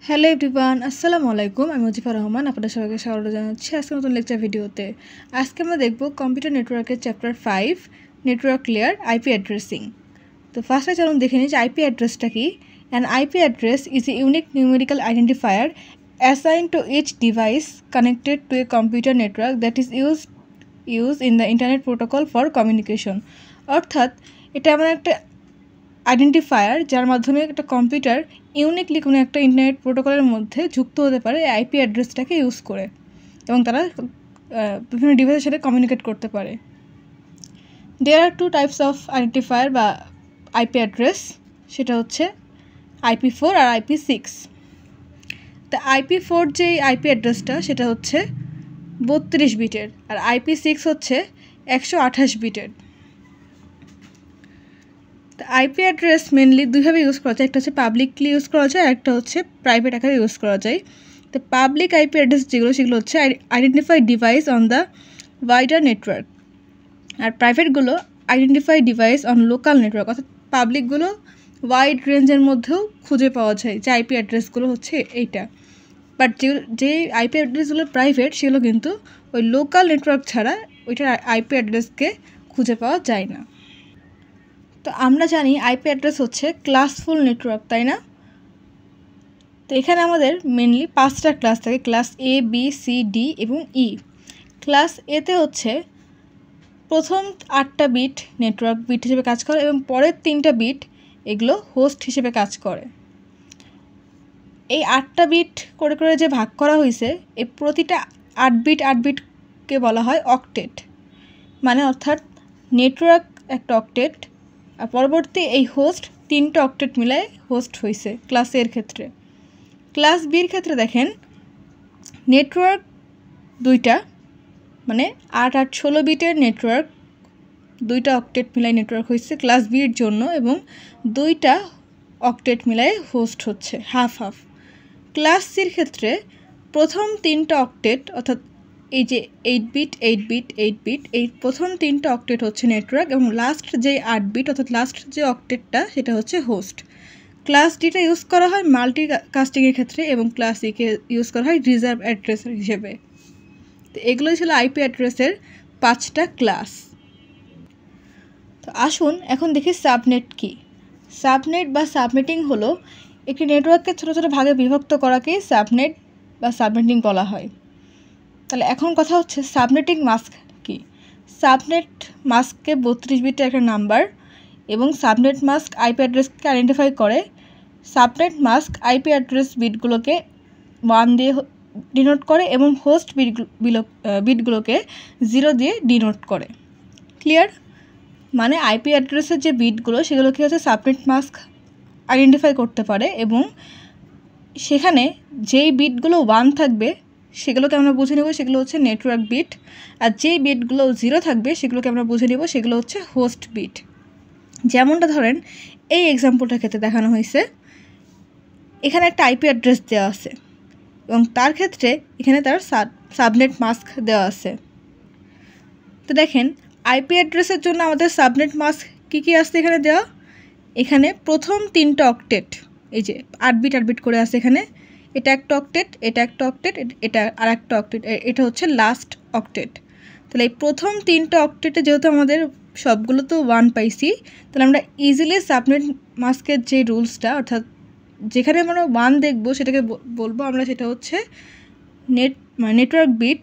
Hello everyone, আসসালামু আলাইকুম। আমি মুজিবুর রহমান, আপনাদের সবাইকে স্বাগত জানাচ্ছি আজকে নতুন লেকচার ভিডিওতে। আজকে আমরা দেখব কম্পিউটার নেটওয়ার্কের chapter 5 network layer IP addressing. তো ফার্স্টে চলুন দেখে নিই যে আইপি অ্যাড্রেসটা কি। An IP address is a unique numerical identifier assigned to each device connected to a computer network that is use in the internet protocol for communication. অর্থাৎ এটা এমন একটা আইডেন্টিফায়ার যার মাধ্যমে একটা কম্পিউটার ইউনিকলি কোনো একটা ইন্টারনেট প্রোটোকলের মধ্যে যুক্ত হতে পারে আইপি অ্যাড্রেসটাকে ইউজ করে, এবং তারা বিভিন্ন ডিভাইসের সাথে কমিউনিকেট করতে পারে। দেয়ার আর টু টাইপস অফ আইডেন্টিফায়ার বা আইপি অ্যাড্রেস, সেটা হচ্ছে IP4 আর IP6। তা IP4 যে আইপি অ্যাড্রেসটা সেটা হচ্ছে 32 বিটের, আর IP6 হচ্ছে 128 বিটের। আইপি অ্যাড্রেস মেনলি দুইভাবে ইউজ করা যায়, একটা হচ্ছে পাবলিকলি ইউজ করা যায়, আর একটা হচ্ছে প্রাইভেট আকারে ইউজ করা যায়। তো পাবলিক আইপি অ্যাড্রেস যেগুলো সেগুলো হচ্ছে identified device on the wider network, আর প্রাইভেটগুলো identified device on local network. অর্থাৎ পাবলিকগুলো ওয়াইড রেঞ্জের মধ্যেও খুঁজে পাওয়া যায় যে আইপি অ্যাড্রেসগুলো হচ্ছে এইটা, বাট যে আইপি অ্যাড্রেসগুলো প্রাইভেট সেগুলো কিন্তু ওই লোকাল নেটওয়ার্ক ছাড়া ওইটার আইপি অ্যাড্রেসকে খুঁজে পাওয়া যায় না। তো আমরা জানি আইপি অ্যাড্রেস হচ্ছে ক্লাসফুল নেটওয়ার্ক, তাই না? তো এখানে আমাদের মেনলি 5টা ক্লাস থাকে, class A, B, C, D এবং E। ক্লাস এতে হচ্ছে প্রথম 8টা বিট নেটওয়ার্ক বিট হিসেবে কাজ করে এবং পরের 3টা বিট এগুলো হোস্ট হিসেবে কাজ করে। এই 8টা বিট করে করে যে ভাগ করা হয়েছে, এই প্রতিটা 8 বিটকে বলা হয় অক্টেট, মানে অর্থাৎ নেটওয়ার্ক একটা অক্টেট, আর পরবর্তী এই হোস্ট 3টা অক্টেট মিলায় হোস্ট হয়েছে ক্লাস এর ক্ষেত্রে। ক্লাস বির ক্ষেত্রে দেখেন নেটওয়ার্ক 2টা, মানে 8 আর 16 বিটের নেটওয়ার্ক 2টা অক্টেট মিলায় নেটওয়ার্ক হয়েছে ক্লাস বির জন্য, এবং 2টা অক্টেট মিলায় হোস্ট হচ্ছে হাফ হাফ। ক্লাস সির ক্ষেত্রে প্রথম 3টা অক্টেট, অর্থাৎ এই যে 8 বিট 8 বিট 8 বিট, এই প্রথম 3টা অক্টেট হচ্ছে নেটওয়ার্ক, এবং লাস্ট যে 8 বিট অর্থাৎ লাস্ট যে অক্টেটটা সেটা হচ্ছে হোস্ট। ক্লাস ডিটা ইউজ করা হয় মাল্টি কাস্টিংয়ের ক্ষেত্রে, এবং ক্লাস ইকে ইউজ করা হয় রিজার্ভ অ্যাড্রেস হিসেবে। তো এগুলোই ছিল আইপি অ্যাড্রেসের 5টা ক্লাস। তো আসুন এখন দেখি সাবনেট কি। সাবনেট বা সাবনেটিং হলো একটি নেটওয়ার্ককে ছোটো ছোটো ভাগে বিভক্ত করাকেই সাবনেট বা সাবনেটিং বলা হয়। তাহলে এখন কথা হচ্ছে সাবনেটিং মাস্ক কি। সাবনেট মাস্ককে 32 বিটের একটা নাম্বার, এবং সাবনেট মাস্ক আইপি অ্যাড্রেসকে আইডেন্টিফাই করে। সাবনেট মাস্ক আইপি অ্যাড্রেস বিটগুলোকে 1 দিয়ে ডিনোট করে এবং হোস্ট বিটগুলোকে 0 দিয়ে ডিনোট করে। ক্লিয়ার? মানে আইপি অ্যাড্রেসের যে বিটগুলো সেগুলো কি হচ্ছে সাবনেট মাস্ক আইডেন্টিফাই করতে পারে, এবং সেখানে যেই বিটগুলো 1 থাকবে সেগুলোকে আমরা বুঝে নেব সেগুলো হচ্ছে নেটওয়ার্ক বিট, আর যেই বিটগুলো 0 থাকবে সেগুলোকে আমরা বুঝে নেব সেগুলো হচ্ছে হোস্ট বিট। যেমনটা ধরেন এই এক্সাম্পলটার ক্ষেত্রে দেখানো হয়েছে, এখানে একটা আইপি অ্যাড্রেস দেওয়া আছে এবং তার ক্ষেত্রে এখানে তার সাবনেট মাস্ক দেওয়া আছে। তো দেখেন আইপি অ্যাড্রেসের জন্য আমাদের সাবনেট মাস্ক কী আসছে এখানে দেওয়া। এখানে প্রথম 3টা অক্টেট, এই যে 8 বিট করে আছে, এখানে এটা একটা অক্টেট, এটা একটা অক্টেট, এটা আর একটা অক্টেট, এটা হচ্ছে লাস্ট অক্টেট। তাহলে এই প্রথম 3টা অক্টেটে যেহেতু আমাদের সবগুলো তো 1 পাইছি, তাহলে আমরা ইজিলি সাবনেট মাস্কের যে রুলসটা, অর্থাৎ যেখানে আমরা 1 দেখব সেটাকে বলবো আমরা সেটা হচ্ছে নেটওয়ার্ক বিট,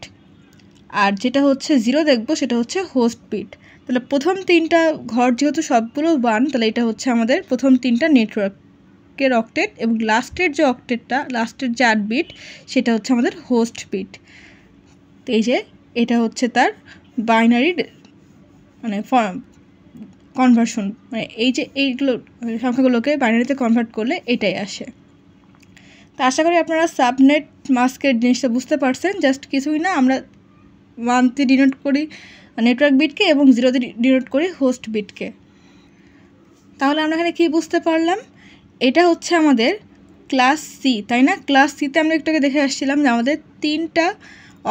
আর যেটা হচ্ছে 0 দেখব সেটা হচ্ছে হোস্ট বিট। তাহলে প্রথম 3টা ঘর যেহেতু সবগুলো 1, তাহলে এটা হচ্ছে আমাদের প্রথম 3টা নেটওয়ার্কের অক্টেট, এবং লাস্টের যে অক্টেটটা, লাস্টের যে 8 বিট সেটা হচ্ছে আমাদের হোস্ট বিট। তো এই যে এটা হচ্ছে তার বাইনারি মানে কনভার্সন, মানে এই যে এইগুলো সংখ্যাগুলোকে বাইনারিতে কনভার্ট করলে এটাই আসে। তো আশা করি আপনারা সাবনেট মাস্কের জিনিসটা বুঝতে পারছেন। জাস্ট কিছুই না, আমরা 1 দিয়ে ডিনোট করি নেটওয়ার্ক বিটকে এবং 0 দিয়ে ডিনোট করি হোস্ট বিটকে। তাহলে আমরা এখানে কী বুঝতে পারলাম, এটা হচ্ছে আমাদের ক্লাস সি, তাই না? ক্লাস সিতে আমরা একটু দেখে আসছিলাম যে আমাদের 3টা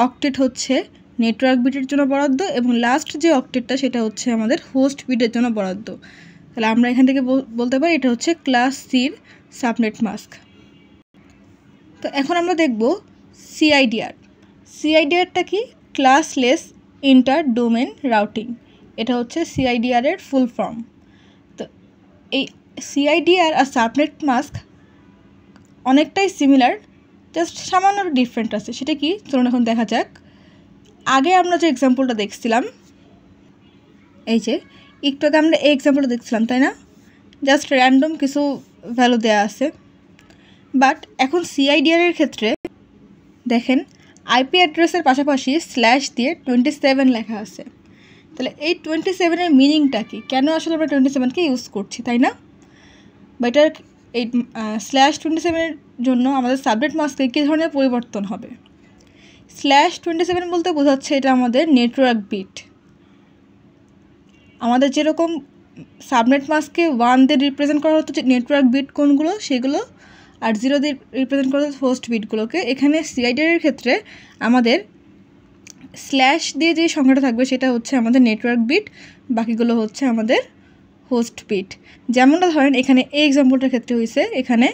অক্টেট হচ্ছে নেটওয়ার্ক বিটের জন্য বরাদ্দ, এবং লাস্ট যে অক্টেটটা সেটা হচ্ছে আমাদের হোস্ট বিটের জন্য বরাদ্দ। তাহলে আমরা এখান থেকে বলতে পারি এটা হচ্ছে ক্লাস সির সাবনেট মাস্ক। তো এখন আমরা দেখব সিআইডিআর। সিআইডিআরটা কি? Classless inter domain routing. এটা হচ্ছে সিআইডিআর এর ফুল ফর্ম। তো এই সিআইডিআর আর সাবনেট মাস্ক অনেকটাই সিমিলার, জাস্ট সামান্য ডিফারেন্ট আছে। সেটা কি চলুন এখন দেখা যাক। আগে আমরা যে এক্সাম্পলটা দেখছিলাম, এই যে একটু আগে আমরা এই এক্সাম্পলটা দেখছিলাম, তাই না? জাস্ট র্যান্ডম কিছু ভ্যালু দেওয়া আছে। বাট এখন সিআইডিআর এর ক্ষেত্রে দেখেন আইপি অ্যাড্রেসের পাশাপাশি স্ল্যাশ দিয়ে 27 লেখা আছে। তাহলে এই 27-এর মিনিংটা কি? কেন আসলে আমরা 27কে ইউজ করছি, তাই না? বা এটার এই /27-এর জন্য আমাদের সাবনেট মাস্কে কী ধরনের পরিবর্তন হবে? /27 বলতে বোঝাচ্ছে এটা আমাদের নেটওয়ার্ক বিট। আমাদের যেরকম সাবনেট মাস্কে 1 দিয়ে রিপ্রেজেন্ট করা হতো যে নেটওয়ার্ক বিট কোনগুলো সেগুলো, আর 0 দিয়ে রিপ্রেজেন্ট করা হতো হোস্ট বিটগুলোকে। এখানে সিআইডিআর ক্ষেত্রে আমাদের স্ল্যাশ দিয়ে যে সংখ্যাটা থাকবে সেটা হচ্ছে আমাদের নেটওয়ার্ক বিট, বাকিগুলো হচ্ছে আমাদের হোস্ট বিট। যেমনটা ধরেন এখানে এই এক্সাম্পলটার ক্ষেত্রে হয়েছে, এখানে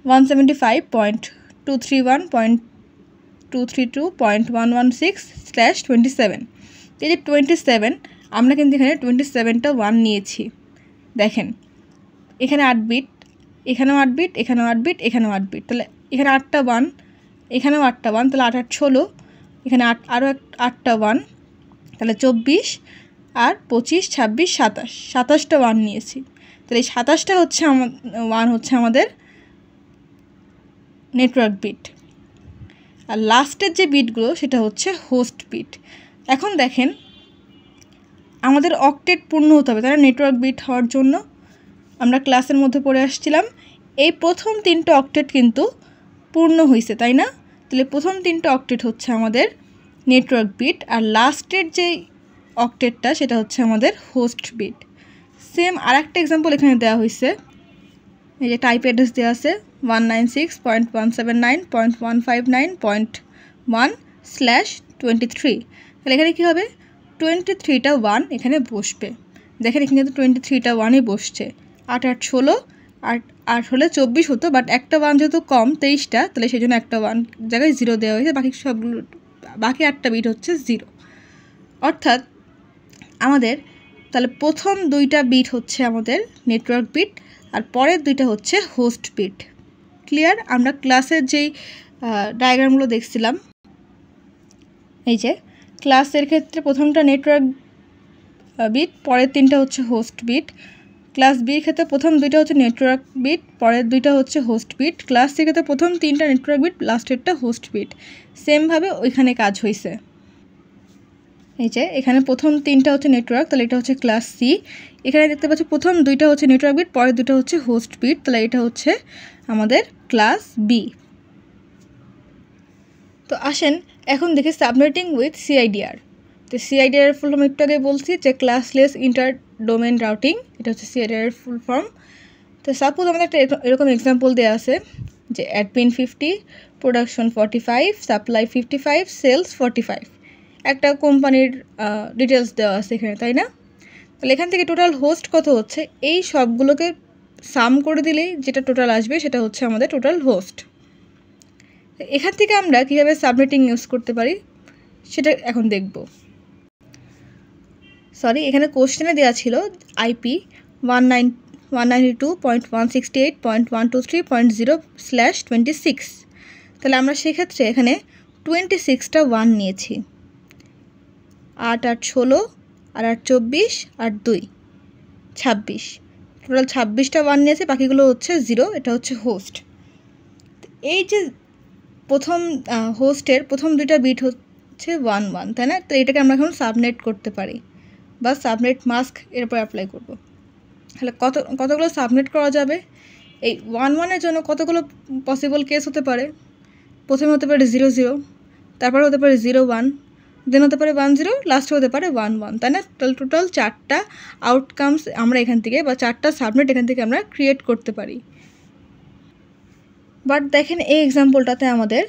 175.231.232.116/27। এই যে 27, আমরা কিন্তু এখানে 27টা 1 নিয়েছি। দেখেন এখানে 8 বিট, এখানেও 8 বিট, এখানেও 8 বিট, এখানেও 8 বিট। তাহলে এখানে 8টা 1, এখানেও 8টা 1, তাহলে 8 8 16, এখানে আরও 8টা 1, তাহলে 24, আর 25, 26, 27, 27টা 1 নিয়েছি। তাহলে এই 27টা হচ্ছে 1 হচ্ছে আমাদের নেটওয়ার্ক বিট, আর লাস্টের যে বিটগুলো সেটা হচ্ছে হোস্ট বিট। এখন দেখেন আমাদের অক্টেট পূর্ণ হতে হবে, তাই না? নেটওয়ার্ক বিট হওয়ার জন্য আমরা ক্লাসের মধ্যে পড়ে আসছিলাম এই প্রথম 3টা অক্টেট কিন্তু পূর্ণ হয়েছে, তাই না? তাহলে প্রথম 3টা অক্টেট হচ্ছে আমাদের নেটওয়ার্ক বিট, আর লাস্টের যে অক্টেটটা সেটা হচ্ছে আমাদের হোস্ট বিট। সেম আর একটা এক্সাম্পল এখানে দেওয়া হয়েছে, এই যে টাইপ অ্যাড্রেস দেওয়া আছে 196.179.159.1/23। তাহলে এখানে কী হবে? 23টা 1 এখানে বসবে। দেখেন এখানে কিন্তু 23টা 1ই বসছে। 8 8 16, 8 হলে 24 হতো, বাট একটা 1 যেহেতু কম 23টা, তাহলে সেই জন্য একটা 1 জায়গায় 0 দেওয়া হয়েছে, বাকি 8টা বিট হচ্ছে 0। অর্থাৎ আমাদের তাহলে প্রথম 2টা বিট হচ্ছে আমাদের নেটওয়ার্ক বিট, আর পরের 2টা হচ্ছে হোস্ট বিট। ক্লিয়ার? আমরা ক্লাসের যেই ডায়াগ্রামগুলো দেখছিলাম, এই যে ক্লাসের ক্ষেত্রে প্রথমটা নেটওয়ার্ক বিট, পরের 3টা হচ্ছে হোস্ট বিট। ক্লাস বির ক্ষেত্রে প্রথম 2টা হচ্ছে নেটওয়ার্ক বিট, পরের 2টা হচ্ছে হোস্ট বিট। ক্লাস সি ক্ষেত্রে প্রথম 3টা নেটওয়ার্ক বিট, লাস্টেরটা হোস্ট বিট। সেমভাবে ওইখানে কাজ হয়েছে। এই যে এখানে প্রথম 3টা হচ্ছে নেটওয়ার্ক, তাহলে এটা হচ্ছে ক্লাস সি। এখানে দেখতে পাচ্ছি প্রথম 2টা হচ্ছে নেটওয়ার্ক বিট, পরের 2টা হচ্ছে হোস্ট বিট, তাহলে এটা হচ্ছে আমাদের ক্লাস বি। তো আসেন এখন দেখি সাবনেটিং উইথ সিআইডিআর। তো সিআইডিআর এর ফুল ফর্ম একটু আগে বলছি যে ক্লাসলেস ইন্টার ডোমেন রাউটিং, এটা হচ্ছে সিআইডিআর এর ফুল ফর্ম। তো সাপোজ আমাদের একটা এরকম এক্সাম্পল দেওয়া আছে যে অ্যাডমিন 50, প্রোডাকশন 45, সাপ্লাই 55, সেলস 45। একটা কোম্পানির ডিটেলস দেওয়া আছে এখানে, তাই না? তাহলে এখান থেকে টোটাল হোস্ট কত হচ্ছে, এই সবগুলোকে সাম করে দিলেই যেটা টোটাল আসবে সেটা হচ্ছে আমাদের টোটাল হোস্ট। এখান থেকে আমরা কীভাবে সাবনেটিং ইউজ করতে পারি সেটা এখন দেখব। এখানে কোশ্চেনে দেওয়া ছিল আইপি 192.168.123.0/26। তাহলে আমরা সেক্ষেত্রে এখানে 26টা 1 নিয়েছি, 8 8 16, আর 8 24, আর 2 26, টোটাল 26টা 1 নিয়েছে, বাকিগুলো হচ্ছে 0। এটা হচ্ছে হোস্ট। এই যে প্রথম হোস্টের প্রথম 2টা বিট হচ্ছে 1 1, তাই না? তো এটাকে আমরা এখন সাবনেট করতে পারি বা সাবনেট মাস্ক এরপর অ্যাপ্লাই করব। তাহলে কতগুলো সাবনেট করা যাবে? এই 1 1-এর জন্য কতগুলো পসিবল কেস হতে পারে? প্রথমে হতে পারে 0 0, তারপরে হতে পারে 0 1, দেন হতে পারে 1 0, লাস্টে হতে পারে 1 1, তাই না? টোটাল 4টা আউটকামস আমরা এখান থেকে বা 4টা সাবনেট এখান থেকে আমরা ক্রিয়েট করতে পারি। বাট দেখেন এই এক্সাম্পলটাতে আমাদের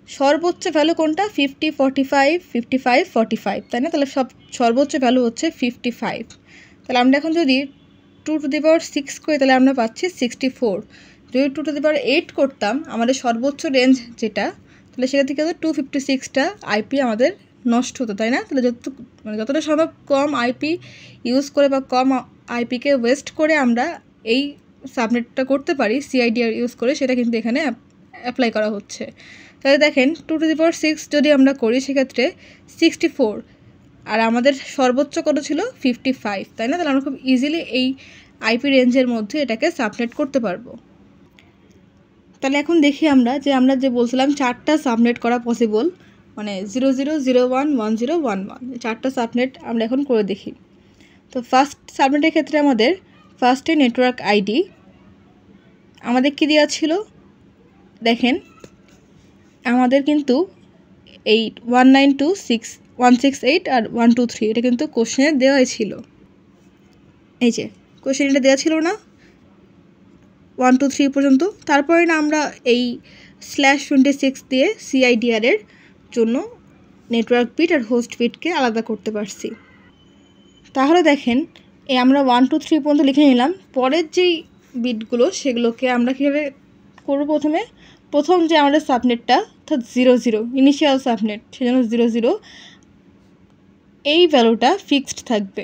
সর্বোচ্চ ভ্যালু কোনটা? 50 45 55 45, তাই না? তাহলে সর্বোচ্চ ভ্যালু হচ্ছে 55। তাহলে আমরা এখন যদি 2 to the power 6 করি তাহলে আমরা পাচ্ছি 64। যদি 2^8 করতাম আমাদের সর্বোচ্চ রেঞ্জ যেটা, তাহলে সেটা থেকে 256টা আইপি আমাদের নষ্ট হতো, তাই না? তাহলে যতটা সম্ভব কম আইপি ইউজ করে বা কম আইপিকে ওয়েস্ট করে আমরা এই সাবনেটটা করতে পারি সিআইডিআর ইউজ করে, সেটা কিন্তু এখানে অ্যাপ্লাই করা হচ্ছে। তাহলে দেখেন 2^6 যদি আমরা করি সেক্ষেত্রে 64, আর আমাদের সর্বোচ্চ কত ছিল 55, তাই না? তাহলে আমরা খুব ইজিলি এই আইপি রেঞ্জের মধ্যে এটাকে সাবনেট করতে পারবো। তাহলে এখন দেখি আমরা যে বলছিলাম 4টা সাবনেট করা পসিবল, মানে 00011011 4টা সাবনেট আমরা এখন করে দেখি। তো ফার্স্ট সাবনেটের ক্ষেত্রে আমাদের ফার্স্টে নেটওয়ার্ক আইডি আমাদের কি দেওয়া ছিল, দেখেন আমাদের কিন্তু 192.168 আর 123 এটা কিন্তু কোশ্চেনে দেওয়াই ছিল। এই যে কোশ্চেন এটা দেওয়া ছিল না 1 2 3 পর্যন্ত। তারপরে না আমরা এই /26 দিয়ে সিআইডিআরের জন্য নেটওয়ার্ক বিট আর হোস্ট বিটকে আলাদা করতে পারছি। তাহলে দেখেন আমরা 1 2 3 পর্যন্ত লিখে নিলাম। পরের যেই বিটগুলো সেগুলোকে আমরা কীভাবে করব, প্রথম যে আমাদের সাবনেটটা অর্থাৎ 00 ইনিশিয়াল সাবনেট, সেজন্য 00 এই ভ্যালুটা ফিক্সড থাকবে,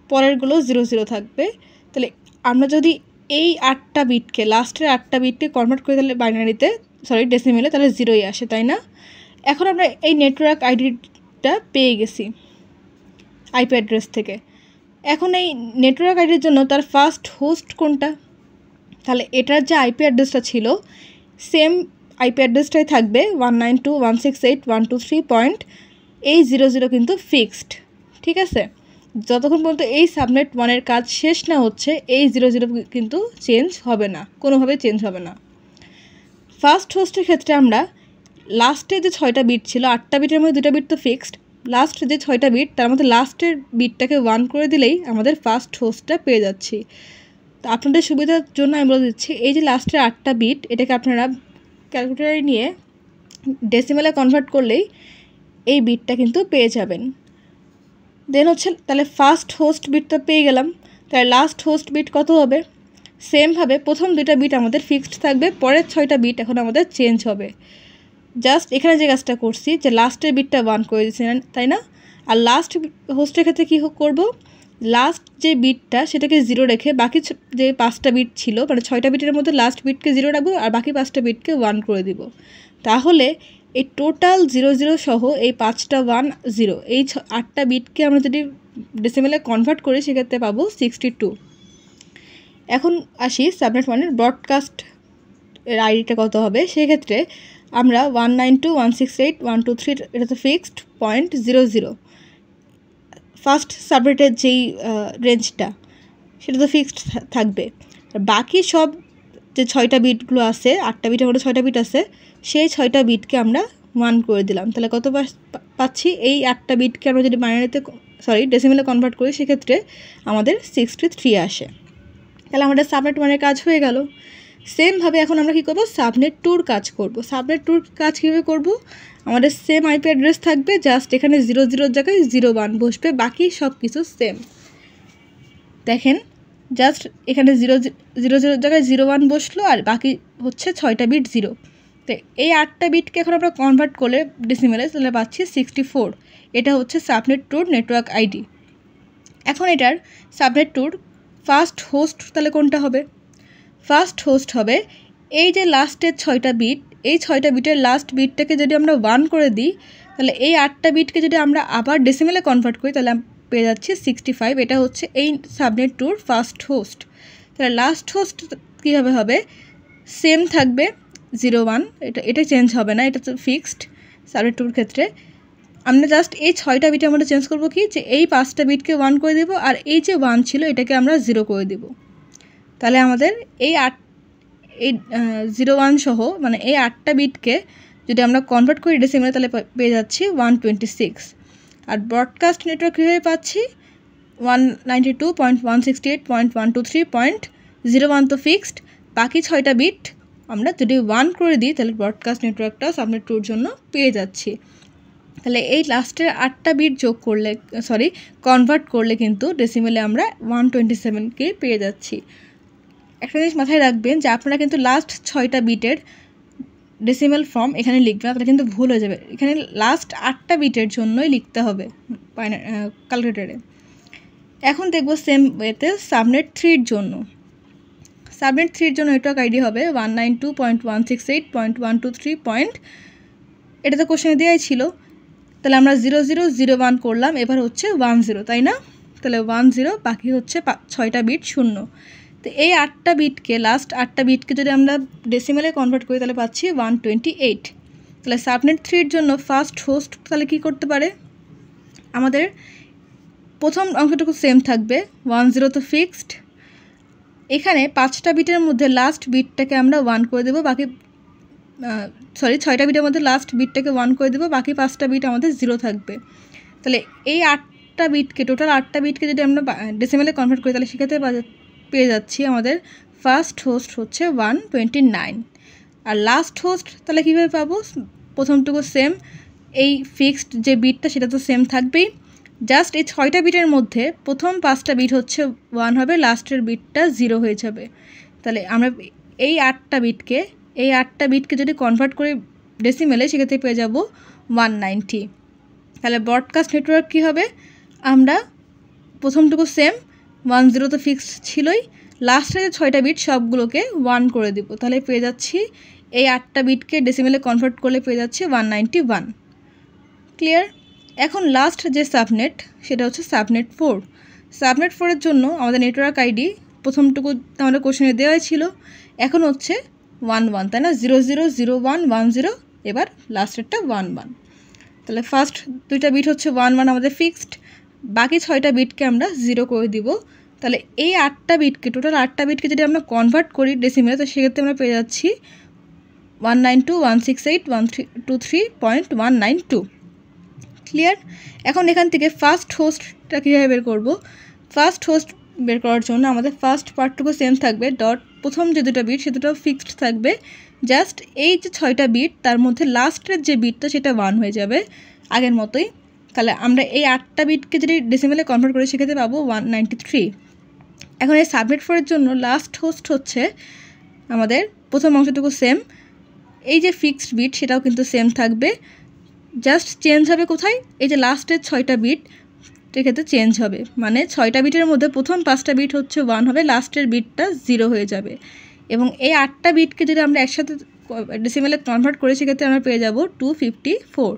পরেরগুলো 00 থাকবে। তাহলে আমরা যদি এই 8টা বিটকে লাস্টের 8টা বিটকে কনভার্ট করে তাহলে বাইনারিতে ডেসিমেলে, তাহলে 0ই আসে, তাই না? এখন আমরা এই নেটওয়ার্ক আইডিটা পেয়ে গেছি আইপি অ্যাড্রেস থেকে। এখন এই নেটওয়ার্ক আইডির জন্য তার ফার্স্ট হোস্ট কোনটা, তাহলে এটার যে আইপি অ্যাড্রেসটা ছিল সেম আইপি অ্যাড্রেসটাই থাকবে 192.168.123.00 কিন্তু ফিক্সড, ঠিক আছে? যতক্ষণ পর্যন্ত এই সাবনেট 1-এর কাজ শেষ না হচ্ছে এই 00 কিন্তু চেঞ্জ হবে না, কোনোভাবে চেঞ্জ হবে না। ফার্স্ট হোস্টের ক্ষেত্রে আমরা লাস্টে যে 6টা বিট ছিল, 8টা বিটের মধ্যে 2টা বিট তো ফিক্সড, লাস্ট যে 6টা বিট তার মধ্যে লাস্টের বিটটাকে 1 করে দিলেই আমাদের ফার্স্ট হোস্টটা পেয়ে যাচ্ছি। তো আপনাদের সুবিধার জন্য আমি বলে দিচ্ছি, এই যে লাস্টের 8টা বিট এটাকে আপনারা ক্যালকুলেটারে নিয়ে ডেসিমেলে কনভার্ট করলেই এই বিটটা কিন্তু পেয়ে যাবেন। দেন তাহলে ফার্স্ট হোস্ট বিটটা পেয়ে গেলাম, তাহলে লাস্ট হোস্ট বিট কত হবে? সেমভাবে প্রথম 2টা বিট আমাদের ফিক্সড থাকবে, পরের 6টা বিট এখন আমাদের চেঞ্জ হবে। জাস্ট এখানে যে কাজটা করছি যে লাস্টের বিটটা 1 করে দিচ্ছি, তাই না? আর লাস্ট হোস্টের ক্ষেত্রে কী করব, লাস্ট যে বিটটা সেটাকে 0 রেখে বাকি যে 5টা বিট ছিল, মানে 6টা বিটের মধ্যে লাস্ট বিটকে 0 রাখবো আর বাকি 5টা বিটকে 1 করে দিব। তাহলে এই টোটাল 00 সহ এই 5টা 1 0 এই 8টা বিটকে আমরা যদি ডেসিমেলে কনভার্ট করি সেক্ষেত্রে পাবো 62। এখন আসি সাবনেট 1-এর ব্রডকাস্ট এর আইডিটা কত হবে। সেক্ষেত্রে আমরা 192.168.123 এটা তো ফিক্সড 0.00 ফার্স্ট সাবনেটের যেই রেঞ্জটা সেটা তো ফিক্সড থাকবে। বাকি সব যে 6টা বিটগুলো আছে, 8টা বিটের মধ্যে 6টা বিট আছে, সেই 6টা বিটকে আমরা 1 করে দিলাম। তাহলে কত পাচ্ছি? এই 8টা বিটকে আমরা যদি বাইনারিতে ডেসিমেলে কনভার্ট করি সেক্ষেত্রে আমাদের 63 আসে। তাহলে আমাদের সাবনেট 1-এর কাজ হয়ে গেল। সেমভাবে এখন আমরা কী করবো, সাবনেট 2-র কাজ করব। সাবনেট 2-র কাজ কীভাবে করব, আমাদের সেম আইপি অ্যাড্রেস থাকবে, জাস্ট এখানে 00 জায়গায় 01 বসবে, বাকি সব কিছু সেম। দেখেন জাস্ট এখানে 00 জায়গায় 01 বসলো আর বাকি হচ্ছে 6টা বিট 0। তো এই 8টা বিটকে এখন আমরা কনভার্ট করলে ডেসিমেলে তাহলে পাচ্ছি 64। এটা হচ্ছে সাবনেট 2-র নেটওয়ার্ক আইডি। এখন এটার সাবনেট 2-র ফার্স্ট হোস্ট তাহলে কোনটা হবে? ফার্স্ট হোস্ট হবে এই যে লাস্টের 6টা বিট, এই 6টা বিটের লাস্ট বিটটাকে যদি আমরা 1 করে দিই তাহলে এই 8টা বিটকে যদি আমরা আবার ডেসিমেলে কনভার্ট করি তাহলে পেয়ে যাচ্ছি 65। এটা হচ্ছে এই সাবনেট 2-র ফার্স্ট হোস্ট। তাহলে লাস্ট হোস্ট কীভাবে হবে? সেম থাকবে 01, এটা চেঞ্জ হবে না, এটা তো ফিক্সড সাবনেট 2-র ক্ষেত্রে। আমরা জাস্ট এই 6টা বিটে আমরা চেঞ্জ করবো কি, যে এই 5টা বিটকে 1 করে দেবো আর এই যে 1 ছিল এটাকে আমরা 0 করে দেব। তাহলে আমাদের এই 01 সহ মানে এই 8টা বিটকে যদি আমরা কনভার্ট করি ডেসিমেলে তাহলে পেয়ে যাচ্ছি 126। আর ব্রডকাস্ট নেটওয়ার্ক কীভাবে পাচ্ছি? 192.168.123.01 তো ফিক্সড, বাকি 6টা বিট আমরা যদি 1 করে দিই তাহলে ব্রডকাস্ট নেটওয়ার্কটাও সাবনেট 2-র জন্য পেয়ে যাচ্ছি। তাহলে এই লাস্টের 8টা বিট যোগ করলে কনভার্ট করলে কিন্তু ডেসিমেলে আমরা 127কে পেয়ে যাচ্ছি। একটা জিনিস মাথায় রাখবেন যে আপনারা কিন্তু লাস্ট 6টা বিটের ডেসিমাল ফর্ম এখানে লিখবেন, তাহলে কিন্তু ভুল হয়ে যাবে। এখানে লাস্ট 8টা বিটের জন্যই লিখতে হবে ক্যালকুলেটরে। এখন দেখব সেম ওয়েতে সাবনেট 3-এর জন্য। সাবনেট 3-এর জন্য নেটওয়ার্ক আইডি হবে 192.168.123. এটা তো কোশ্চেনে দেওয়াই ছিল, তাহলে আমরা 0001 করলাম, এবার হচ্ছে 10, তাই না? তাহলে 10, বাকি হচ্ছে 6টা বিট 0। তো এই 8টা বিটকে, লাস্ট 8টা বিটকে যদি আমরা ডেসিমালে কনভার্ট করি তাহলে পাচ্ছি 128। তাহলে সাবনেট 3-এর জন্য ফার্স্ট হোস্ট তাহলে কী করতে পারে? আমাদের প্রথম অঙ্কটুকু সেম থাকবে, 10 তো ফিক্সড। এখানে 5টা বিটের মধ্যে লাস্ট বিটটাকে আমরা 1 করে দেবো, বাকি 6টা বিটের মধ্যে লাস্ট বিটটাকে 1 করে দেবো, বাকি 5টা বিট আমাদের 0 থাকবে। তাহলে এই 8টা বিটকে, টোটাল 8টা বিটকে যদি আমরা ডেসিমালে কনভার্ট করি তাহলে সেক্ষেত্রে পেয়ে যাচ্ছি আমাদের ফার্স্ট হোস্ট হচ্ছে 129। আর লাস্ট হোস্ট তাহলে কীভাবে পাবো? প্রথমটুকু সেম, এই ফিক্সড যে বিটটা সেটা তো সেম থাকবেই, জাস্ট এই 6টা বিটের মধ্যে প্রথম 5টা বিট হচ্ছে 1 হবে, লাস্টের বিটটা 0 হয়ে যাবে। তাহলে আমরা এই 8টা বিটকে যদি কনভার্ট করে ডেসিমেলে সেক্ষেত্রে পেয়ে যাব 190। তাহলে ব্রডকাস্ট নেটওয়ার্ক কী হবে? আমরা প্রথমটুকু সেম, 10 তো ফিক্সড ছিলই, লাস্টে যে 6টা বিট সবগুলোকে 1 করে দেবো, তাহলে পেয়ে যাচ্ছি এই 8টা বিটকে ডেসিমেলে কনভার্ট করলে পেয়ে যাচ্ছি 191। ক্লিয়ার? এখন লাস্ট যে সাবনেট সেটা হচ্ছে সাবনেট 4। সাবনেট 4-এর জন্য আমাদের নেটওয়ার্ক আইডি প্রথমটুকু আমাদের কোশ্চেনে দেওয়াই ছিল, এখন হচ্ছে 11, তাই না? 000110, এবার লাস্টেরটা 11। তাহলে ফার্স্ট 2টা বিট হচ্ছে 11 আমাদের ফিক্সড, বাকি 6টা বিটকে আমরা 0 করে দিব। তাহলে এই 8টা বিটকে, টোটাল 8টা বিটকে যদি আমরা কনভার্ট করি ডেসিমেলে, তো সেক্ষেত্রে আমরা পেয়ে যাচ্ছি 192.168.123.192। ক্লিয়ার? এখন এখান থেকে ফার্স্ট হোস্টটা কীভাবে বের করব? ফার্স্ট হোস্ট বের করার জন্য আমাদের ফার্স্ট পার্টটুকু সেম থাকবে, ডট প্রথম যে 2টা বিট সে দুটো ফিক্সড থাকবে, জাস্ট এই যে 6টা বিট তার মধ্যে লাস্টের যে বিটটা সেটা 1 হয়ে যাবে আগের মতোই। তাহলে আমরা এই 8টা বিটকে যদি ডেসিমেলে কনভার্ট করি সেক্ষেত্রে পাবো 193। এখন এই সাবনেট 4-এর জন্য লাস্ট হোস্ট হচ্ছে আমাদের প্রথম অংশটুকু সেম, এই যে ফিক্সড বিট সেটাও কিন্তু সেম থাকবে, জাস্ট চেঞ্জ হবে কোথায়? এই যে লাস্টের 6টা বিট সেক্ষেত্রে চেঞ্জ হবে, মানে 6টা বিটের মধ্যে প্রথম 5টা বিট হচ্ছে 1 হবে, লাস্টের বিটটা 0 হয়ে যাবে। এবং এই 8টা বিটকে যদি আমরা একসাথে ডেসিমেলে কনভার্ট করি সেক্ষেত্রে আমরা পেয়ে যাব 254।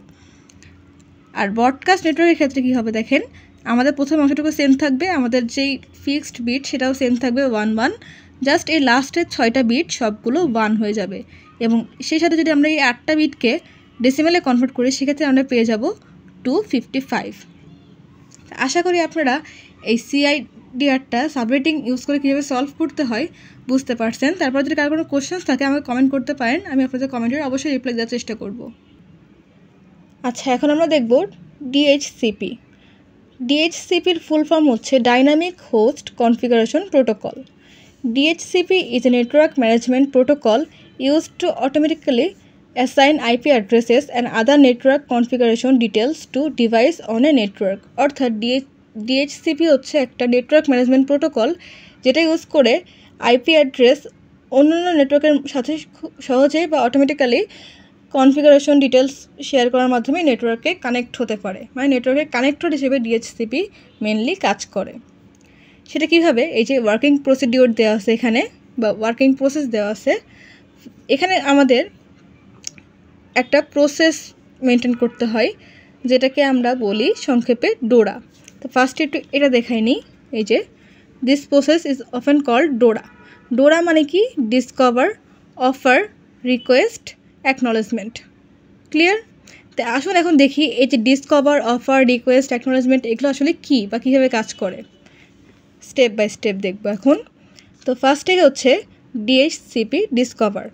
আর ব্রডকাস্ট নেটওয়ার্কের ক্ষেত্রে কী হবে দেখেন, আমাদের প্রথম অংশটুকু সেম থাকবে, আমাদের যেই ফিক্সড বিট সেটাও সেম থাকবে 11, জাস্ট এই লাস্টের 6টা বিট সবগুলো 1 হয়ে যাবে। এবং সেই সাথে যদি আমরা এই 8টা বিটকে ডেসিমেলে কনভার্ট করি সেক্ষেত্রে আমরা পেয়ে যাব 255। আশা করি আপনারা এই সিআইডিআরটা সাবনেটিং ইউজ করে কীভাবে সলভ করতে হয় বুঝতে পারছেন। তারপর যদি কারো কোনো কোশ্চেন্স থাকে আমাকে কমেন্ট করতে পারেন, আমি আপনাদের কমেন্টের অবশ্যই রিপ্লাই দেওয়ার চেষ্টা করব। আচ্ছা, এখন আমরা দেখব ডিএইচসিপি। ডিএইচসিপির ফুল ফর্ম হচ্ছে dynamic host configuration protocol. DHCP is a network management protocol used to automatically assign IP addresses and other network configuration details to device on a network। অর্থাৎ DHCP হচ্ছে একটা নেটওয়ার্ক ম্যানেজমেন্ট প্রোটোকল যেটা use করে IP address অন্যান্য নেটওয়ার্কের সাথে সহজেই বা অটোমেটিক্যালি কনফিগারেশন ডিটেলস শেয়ার করার মাধ্যমে নেটওয়ার্কে কানেক্ট হতে পারে, মানে নেটওয়ার্কের কানেক্টর হিসেবে DHCP মেনলি কাজ করে। সেটা কীভাবে? এই যে ওয়ার্কিং প্রসিডিওর দেওয়া আছে এখানে, বা ওয়ার্কিং প্রসেস দেওয়া আছে এখানে, আমাদের একটা প্রসেস মেনটেন করতে হয় যেটাকে আমরা বলি সংক্ষেপে ডোরা। তো ফার্স্টে একটু এটা দেখাই নিই। এই যে this process is often called DORA. DORA মানে কি? Discover, offer, request, acknowledgement. Clear? তো আসুন এখন দেখি এই যে ডিসকভার, অফার, রিকোয়েস্ট, অ্যাকনলেজমেন্ট এগুলো আসলে কী বা কীভাবে কাজ করে, স্টেপ বাই স্টেপ দেখব এখন। তো ফার্স্টে হচ্ছে DHCP discover.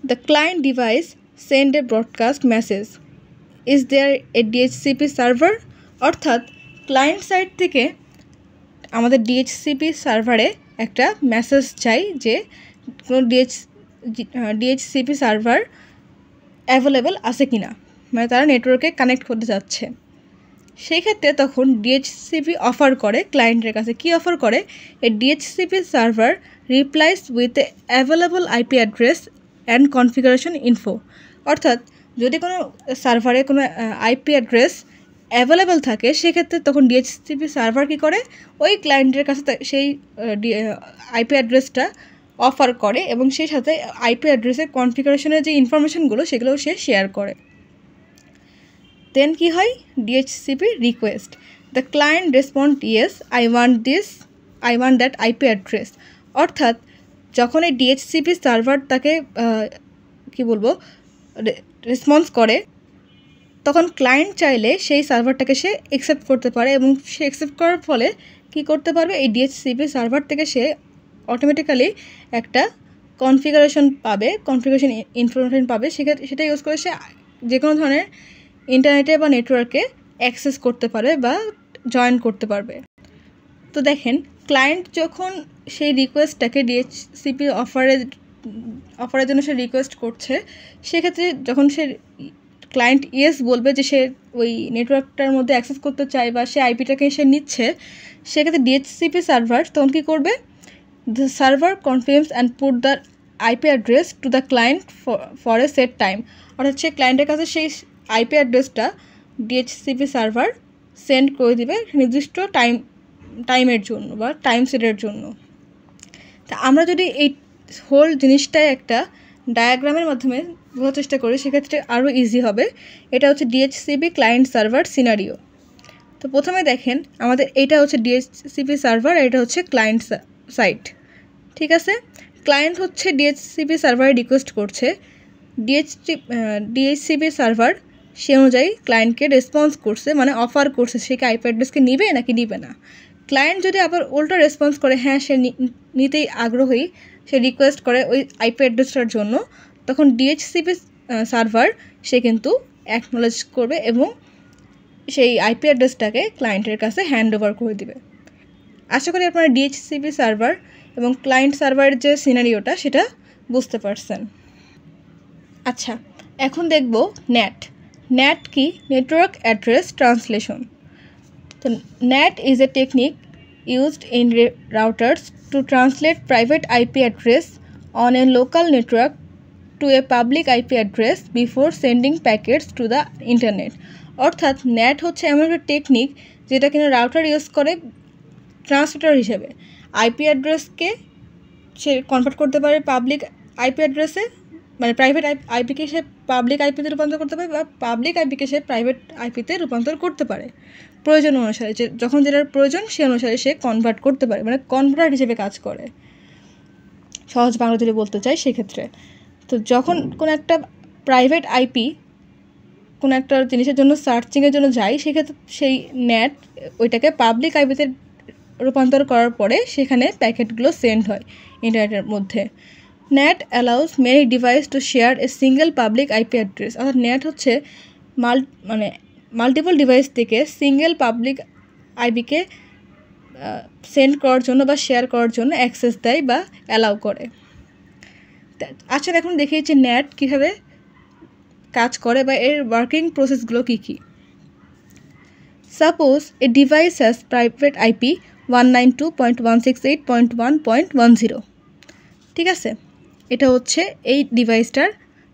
The client device send a broadcast message, is there a DHCP server. অর্থাৎ ক্লায়েন্ট সাইড থেকে আমাদের ডিএইচসিপি সার্ভারে একটা মেসেজ চাই যে কোনো ডিএইচসিপি সার্ভার অ্যাভেলেবেল আছে কিনা, মানে তারা নেটওয়ার্কে কানেক্ট করতে যাচ্ছে। সেই ক্ষেত্রে তখন ডিএইচসিপি অফার করে ক্লায়েন্টের কাছে, কি অফার করে, a DHCP server replies with a available IP address and configuration info. অর্থাৎ যদি কোনো সার্ভারে কোনো আইপি অ্যাড্রেস অ্যাভেলেবেল থাকে সেক্ষেত্রে তখন ডিএইচসিপি সার্ভার কী করে, ওই ক্লায়েন্টের কাছে সেই আইপি অ্যাড্রেসটা অফার করে এবং সেই সাথে আইপি অ্যাড্রেসের কনফিগারেশনের যে ইনফরমেশনগুলো সেগুলোও সে শেয়ার করে। দেন কি হয়, DHCP request, the client respond yes I want that IP address. অর্থাৎ যখন এই ডিএইচসিপি সার্ভার তাকে কি বলবো রেসপন্স করে, তখন ক্লায়েন্ট চাইলে সেই সার্ভারটাকে সে অ্যাকসেপ্ট করতে পারে এবং সে অ্যাকসেপ্ট করার ফলে কি করতে পারবে, এই ডিএইচসিপি সার্ভার থেকে সে অটোমেটিক্যালি একটা কনফিগারেশন ইনফরমেশন পাবে, সেটা ইউজ করে সে যে কোনো ধরনের ইন্টারনেটে বা নেটওয়ার্কে অ্যাক্সেস করতে পারে বা জয়েন করতে পারবে। তো দেখেন, ক্লায়েন্ট যখন সেই রিকোয়েস্টটাকে ডিএইচসিপি অফারের জন্য সে রিকোয়েস্ট করছে, সেক্ষেত্রে যখন সে ক্লায়েন্ট ইয়েস বলবে যে সে ওই নেটওয়ার্কটার মধ্যে অ্যাক্সেস করতে চায় বা সে আইপিটাকে সে নিচ্ছে, সেক্ষেত্রে ডিএইচসিপি সার্ভার তখন কী করবে, the server confirms and put the IP address to the client for a set time. অর্থাৎ সে ক্লায়েন্টের কাছে সেই আইপি অ্যাড্রেসটা ডিএইচসিপি সার্ভার সেন্ড করে দিবে নির্দিষ্ট টাইমের জন্য বা টাইম সেটের জন্য। তা আমরা যদি এই হোল জিনিসটাই একটা ডায়াগ্রামের মাধ্যমে বোঝার চেষ্টা করি সেক্ষেত্রে আরও ইজি হবে। এটা হচ্ছে ডিএইচসিপি ক্লায়েন্ট সার্ভার সিনারিও। তো প্রথমে দেখেন, আমাদের এইটা হচ্ছে ডিএইচসিপি সার্ভার, এটা হচ্ছে ক্লায়েন্ট সাইট। ঠিক আছে, ক্লায়েন্ট হচ্ছে ডিএইচসিপি সার্ভারে রিকোয়েস্ট করছে, ডিএইচসিপি সার্ভার সে অনুযায়ী ক্লায়েন্টকে রেসপন্স করছে, মানে অফার করছে সে কি আইপি অ্যাড্রেসকে নিবে নাকি নিবে না। ক্লায়েন্ট যদি আবার উল্টো রেসপন্স করে হ্যাঁ সে নিতেই আগ্রহী, সে রিকোয়েস্ট করে ওই আইপি অ্যাড্রেসটার জন্য, তখন ডিএইচসিপি সার্ভার সে কিন্তু অ্যাকনোলেজ করবে এবং সেই আইপি অ্যাড্রেসটাকে ক্লায়েন্টের কাছে হ্যান্ড ওভার করে দিবে। আশা করি আপনারা ডিএইচসিপি সার্ভার এবং ক্লায়েন্ট সার্ভারের যে সিনারিওটা সেটা বুঝতে পারছেন। আচ্ছা, এখন দেখব ন্যাট। ন্যাট কি, নেটওয়ার্ক অ্যাড্রেস ট্রান্সলেশন। তো NAT is a technique used in routers to translate private IP address on a local network to a public IP address before sending packets to the internet. অর্থাৎ NAT হচ্ছে এমন একটা technique যেটা কিনা router use করে translator হিসেবে IP অ্যাড্রেসকে সে convert করতে পারে পাবলিক আইপি অ্যাড্রেসে, মানে প্রাইভেট আইপিকে সে পাবলিক আইপিতে রূপান্তর করতে পারে বা পাবলিক আইপিকে সে প্রাইভেট আইপিতে রূপান্তর করতে পারে প্রয়োজন অনুসারে, যে যখন যেটার প্রয়োজন সে অনুসারে সে কনভার্ট করতে পারে, মানে কনভার্টার হিসেবে কাজ করে, সহজ বাংলা যদি বলতে চাই সেক্ষেত্রে। তো যখন কোনো একটা প্রাইভেট আইপি কোনো একটা জিনিসের জন্য সার্চিংয়ের জন্য যায়, সেক্ষেত্রে সেই NAT ওইটাকে পাবলিক আইপিতে রূপান্তর করার পরে সেখানে প্যাকেটগুলো সেন্ড হয় ইন্টারনেটের মধ্যে। NAT allows many devices to share a single public IP address. অর্থাৎ NAT হচ্ছে মাল্টিপল ডিভাইস থেকে সিঙ্গেল পাবলিক আইপিকে সেন্ড করার জন্য বা শেয়ার করার জন্য অ্যাক্সেস দেয় বা অ্যালাউ করে। আচ্ছা, এখন দেখিয়েছি NAT কীভাবে কাজ করে বা এর ওয়ার্কিং প্রসেসগুলো কী কী। Suppose a device has private IP 192.168.1.10। ঠিক আছে, এটা হচ্ছে এই ডিভাইসটার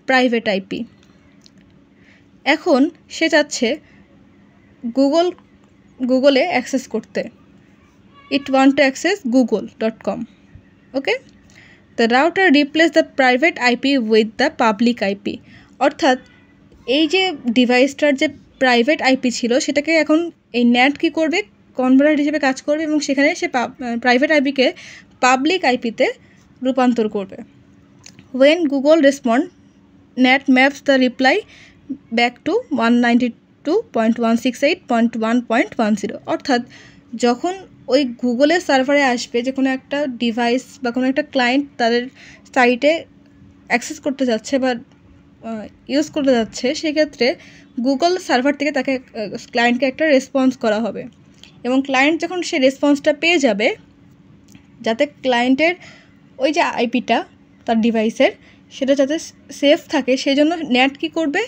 প্রাইভেট আইপি। এখন সে চাচ্ছে গুগলে অ্যাক্সেস করতে, it want to access google.com। Okay, the router replaces the private IP with the public IP. অর্থাৎ এই যে ডিভাইসটার যে প্রাইভেট আইপি ছিল সেটাকে এখন এই NAT কী করবে, কনভার্টার হিসেবে কাজ করবে এবং সেখানে সে প্রাইভেট আইপিকে পাবলিক আইপিতে রূপান্তর করবে। When Google respond, NAT maps the reply back to 192.168.1.10। অর্থাৎ যখন ওই গুগলের সার্ভারে আসবে যে কোনো একটা ডিভাইস বা কোনো একটা ক্লায়েন্ট তাদের সাইটে অ্যাক্সেস করতে যাচ্ছে বা ইউজ করতে যাচ্ছে, সেক্ষেত্রে গুগল সার্ভার থেকে তাকে ক্লায়েন্টকে একটা রেসপন্স করা হবে এবং ক্লায়েন্ট যখন সে রেসপন্সটা পেয়ে যাবে, যাতে ক্লায়েন্টের ওই যে আইপিটা তার ডিভাইসের সেটা যাতে সেফ থাকে সেই জন্য NAT কী করবে,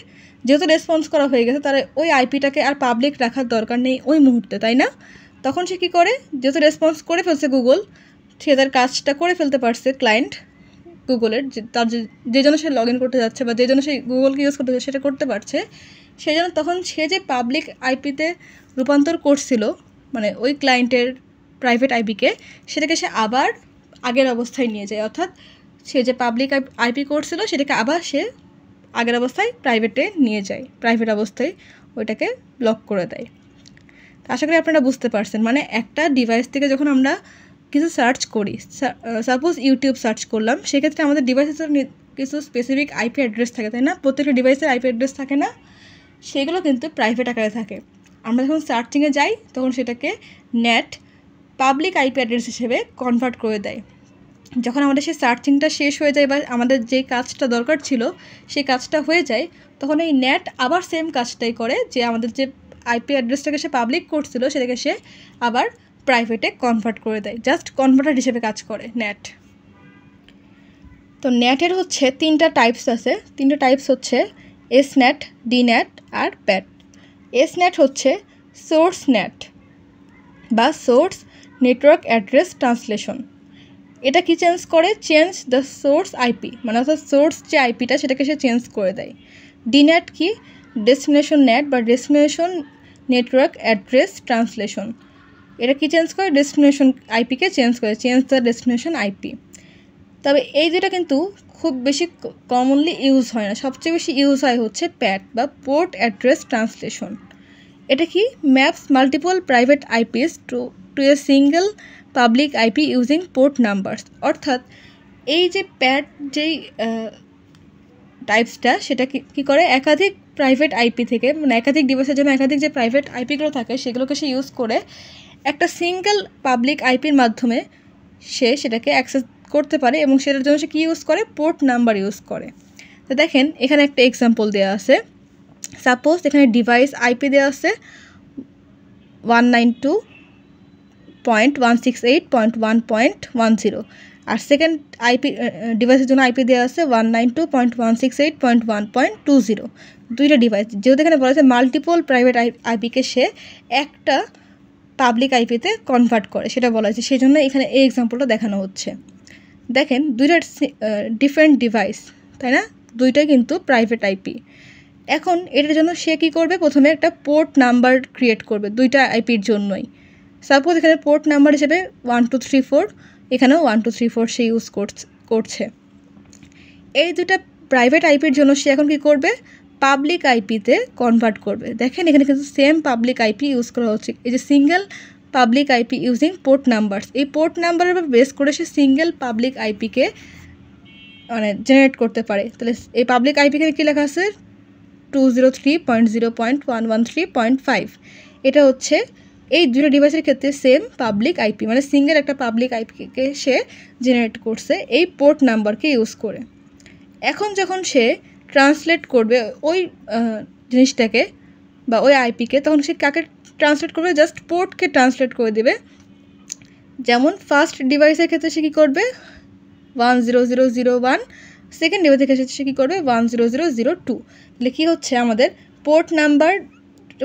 যেহেতু রেসপন্স করা হয়ে গেছে, তার ওই আইপিটাকে আর পাবলিক রাখার দরকার নেই ওই মুহূর্তে, তাই না? তখন সে কী করে, যেহেতু রেসপন্স করে ফেলছে গুগল, সে তার কাজটা করে ফেলতে পারছে ক্লায়েন্ট গুগলের, তার যে জন্য সে লগ ইন করতে যাচ্ছে বা যে জন্য সে গুগলকে ইউজ করতে যাচ্ছে সেটা করতে পারছে, সেই জন্য তখন সে যে পাবলিক আইপিতে রূপান্তর করছিল, মানে ওই ক্লায়েন্টের প্রাইভেট আইপিকে, সেটাকে সে আবার আগের অবস্থায় নিয়ে যায়। অর্থাৎ সে যে পাবলিক আইপি করছিল সেটাকে আবার সে আগের অবস্থায় প্রাইভেটে নিয়ে যায়, প্রাইভেট অবস্থায় ওইটাকে ব্লক করে দেয়। আশা করি আপনারা বুঝতে পারছেন। মানে একটা ডিভাইস থেকে যখন আমরা কিছু সার্চ করি, সাপোজ ইউটিউব সার্চ করলাম, সেক্ষেত্রে আমাদের ডিভাইসের কিছু স্পেসিফিক আইপি অ্যাড্রেস থাকে, তাই না? প্রত্যেকটা ডিভাইসের আইপি অ্যাড্রেস থাকে না, সেগুলো কিন্তু প্রাইভেট আকারে থাকে। আমরা যখন সার্চিংয়ে যাই তখন সেটাকে নেট পাবলিক আইপি অ্যাড্রেস হিসেবে কনভার্ট করে দেয়। যখন আমাদের সেই সার্চিংটা শেষ হয়ে যায় বা আমাদের যে কাজটা দরকার ছিল সেই কাজটা হয়ে যায়, তখন এই নেট আবার সেম কাজটাই করে, যে আমাদের যে আইপি অ্যাড্রেসটাকে সে পাবলিক করছিল সেটাকে সে আবার প্রাইভেটে কনভার্ট করে দেয়। জাস্ট কনভার্টার হিসেবে কাজ করে নেট। তো নেটের হচ্ছে তিনটা টাইপস আছে। তিনটা টাইপস হচ্ছে এসনেট, ডিনেট আর প্যাট। এসনেট হচ্ছে সোর্স নেট বা সোর্স নেটওয়ার্ক অ্যাড্রেস ট্রান্সলেশন। এটা কি চেঞ্জ করে? চেঞ্জ দ্য সোর্স আইপি, মানে অর্থাৎ সোর্স যে আইপিটা সেটাকে সে চেঞ্জ করে দেয়। ডিনেট কি? ডেস্টিনেশন নেট বা ডেস্টিনেশন নেটওয়ার্ক অ্যাড্রেস ট্রান্সলেশন। এটা কি চেঞ্জ করে? ডেস্টিনেশন আইপিকে চেঞ্জ করে, চেঞ্জ দ্য ডেস্টিনেশন আইপি। তবে এই দুটা কিন্তু খুব বেশি কমনলি ইউজ হয় না। সবচেয়ে বেশি ইউজ হয় হচ্ছে প্যাট বা পোর্ট অ্যাড্রেস ট্রান্সলেশন। এটা কি? Maps multiple private IPs to a single public IP using port numbers. অর্থাৎ এই যে প্যাট যেই টাইপসটা, সেটা কী করে? একাধিক প্রাইভেট আইপি থেকে, মানে একাধিক ডিভাইসের জন্য একাধিক যে প্রাইভেট আইপিগুলো থাকে সেগুলোকে সে ইউজ করে একটা সিঙ্গেল পাবলিক আইপির মাধ্যমে সে সেটাকে অ্যাক্সেস করতে পারে, এবং সেটার জন্য সে কী ইউজ করে? পোর্ট নাম্বার ইউজ করে। তো দেখেন এখানে একটা এক্সাম্পল দেওয়া আছে। সাপোজ এখানে ডিভাইস আইপি দেওয়া আছে 192.168.1.10, আর সেকেন্ড আইপি ডিভাইসের জন্য আইপি দেওয়া আছে 192.168.1.20। দুইটা ডিভাইস, যেহেতু এখানে বলা আছে মাল্টিপল প্রাইভেট আইপিকে সে একটা পাবলিক আইপিতে কনভার্ট করে, সেটা বলা হয়েছে, সেই জন্য এখানে এই এক্সাম্পলটা দেখানো হচ্ছে। দেখেন দুইটা ডিফারেন্ট ডিভাইস, তাই না? দুইটাই কিন্তু প্রাইভেট আইপি। এখন এটার জন্য সে কী করবে? প্রথমে একটা পোর্ট নাম্বার ক্রিয়েট করবে দুইটা আইপির জন্যই। সাপোজ এখানে পোর্ট নাম্বার হিসেবে 1234, এখানেও 1234 সে ইউজ করছে। এই দুটা প্রাইভেট আইপির জন্য সে এখন কী করবে? পাবলিক আইপিতে কনভার্ট করবে। দেখেন এখানে কিন্তু সেম পাবলিক আইপি ইউজ করা হচ্ছে, এই যে single public IP using port numbers. এই পোর্ট নাম্বারের উপর বেস করে সে সিঙ্গেল পাবলিক আইপিকে মানে জেনারেট করতে পারে। তাহলে এই পাবলিক আইপিকে কী লেখা আছে? 203.0.113.5। এটা হচ্ছে এই দুটো ডিভাইসের ক্ষেত্রে সেম পাবলিক আইপি, মানে সিঙ্গেল একটা পাবলিক আইপিকে সে জেনারেট করছে এই পোর্ট নাম্বারকে ইউজ করে। এখন যখন সে ট্রান্সলেট করবে ওই জিনিসটাকে বা ওই আইপিকে, তখন সে কাকে ট্রান্সলেট করবে? জাস্ট পোর্টকে ট্রান্সলেট করে দেবে। যেমন ফার্স্ট ডিভাইসের ক্ষেত্রে সে কী করবে? 10001, সেকেন্ড ডিভাইসের ক্ষেত্রে সে কী করবে? 10002। তাহলে কী হচ্ছে? আমাদের পোর্ট নাম্বার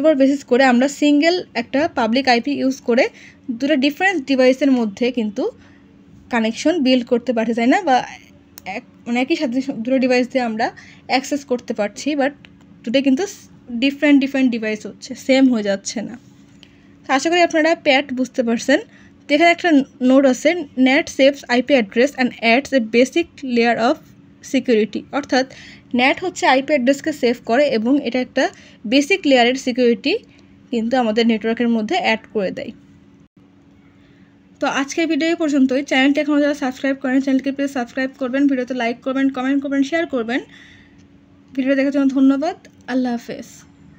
উপর বেসিস করে আমরা সিঙ্গেল একটা পাবলিক আইপি ইউজ করে দুটো ডিফারেন্ট ডিভাইসের মধ্যে কিন্তু কানেকশন বিল্ড করতে পারছি, তাই না? বা মানে একই সাথে দুটো ডিভাইস দিয়ে আমরা অ্যাক্সেস করতে পারছি, বাট দুটোই কিন্তু ডিফারেন্ট ডিভাইস হচ্ছে, সেম হয়ে যাচ্ছে না। আশা করি আপনারা প্যাট বুঝতে পারছেন। তো এখানে একটা নোট আছে, net saves IP address and ads A basic layer of security. অর্থাৎ নেট হচ্ছে আইপি অ্যাড্রেসকে সেভ করে এবং এটা একটা বেসিক লেয়ারের সিকিউরিটি কিন্তু আমাদের নেটওয়ার্কের মধ্যে অ্যাড করে দেয়। তো আজকের ভিডিও পর্যন্তই। চ্যানেলটি এখন যারা সাবস্ক্রাইব করেন চ্যানেলকে প্লিজ সাবস্ক্রাইব করবেন, ভিডিওতে লাইক করবেন, কমেন্ট করবেন, শেয়ার করবেন। ভিডিও দেখার জন্য ধন্যবাদ। আল্লাহ হাফেজ।